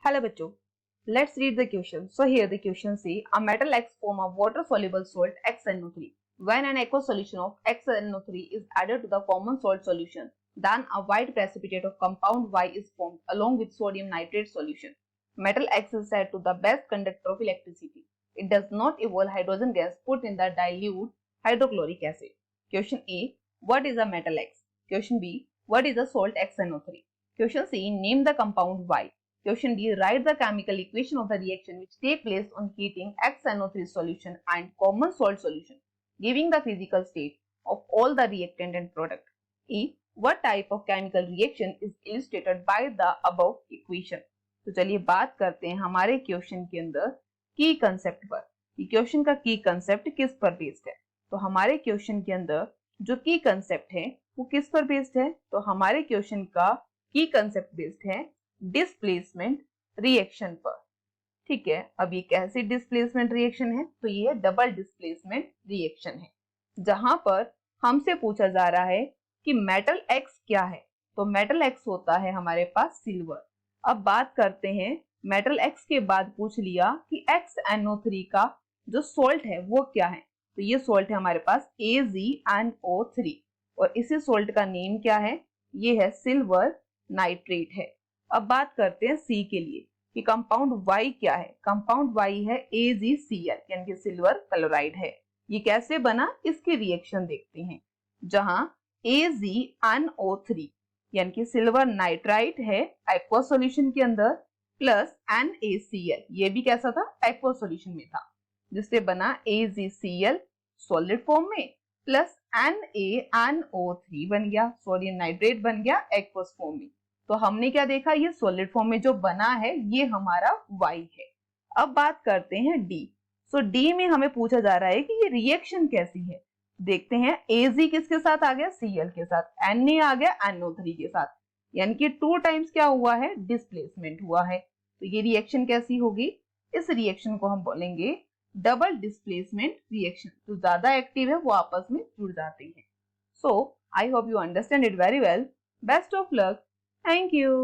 Hello bachcho, let's read the question. So here the question say a metal X form a water soluble salt XNO3. When an aqueous solution of XNO3 is added to the common salt solution, then a white precipitate of compound Y is formed along with sodium nitrate solution. Metal X is said to the best conductor of electricity. It does not evolve hydrogen gas put in the dilute hydrochloric acid. Question A. What is a metal X? Question B. What is a salt XNO3? Question C. Name the compound Y. Question D. Write the chemical equation of the reaction which take place on heating XNO3 solution and common salt solution, giving the physical state of all the reactant and product. E. What type of chemical reaction is illustrated by the above equation? तो चलिए बात करते हैं हमारे question के अंदर की concept पर। क्वेश्चन का की कंसेप्ट किस पर बेस्ड है? तो हमारे क्वेश्चन के अंदर जो की कंसेप्ट है वो किस पर बेस्ड है? तो हमारे क्वेश्चन का की कंसेप्ट बेस्ड है डिस्प्लेसमेंट रिएक्शन पर। ठीक है, अब ये कैसे डिस्प्लेसमेंट रिएक्शन है? तो ये डबल डिस्प्लेसमेंट रिएक्शन है, जहां पर हमसे पूछा जा रहा है कि मेटल एक्स क्या है। तो मेटल एक्स होता है हमारे पास सिल्वर। अब बात करते हैं मेटल एक्स के बाद पूछ लिया कि XNO3 का जो सोल्ट है वो क्या है। तो ये सोल्ट है हमारे पास AgNO3 और इसी सोल्ट का नेम क्या है? ये है सिल्वर नाइट्रेट है। अब बात करते हैं सी के लिए कि कंपाउंड Y क्या है। कंपाउंड Y है AgCl यानी कि सिल्वर क्लोराइड है। ये कैसे बना इसकी रिएक्शन देखते हैं, जहां AgNO3 यानी कि सिल्वर नाइट्राइट है एक्वस सॉल्यूशन के अंदर प्लस NaCl, ये भी कैसा था? एक्वस सॉल्यूशन में था, जिससे बना AgCl सॉलिड फॉर्म में प्लस NaNO3 बन गया, सोडियम नाइट्रेट बन गया एक्वस फॉर्म में। तो हमने क्या देखा? ये सॉलिड फॉर्म में जो बना है ये हमारा Y है। अब बात करते हैं D। सो D में हमें पूछा जा रहा है कि ये रिएक्शन कैसी है। देखते हैं Ag किसके साथ आ गया? Cl के साथ। Na आ गया NO3 के साथ, यानी कि 2 टाइम्स क्या हुआ है? डिस्प्लेसमेंट हुआ है। तो ये रिएक्शन कैसी होगी? इस रिएक्शन को हम बोलेंगे डबल डिस्प्लेसमेंट रिएक्शन। तो ज्यादा एक्टिव है वो आपस में जुड़ जाते हैं। So I hope you understand it very well. Best of luck. Thank you.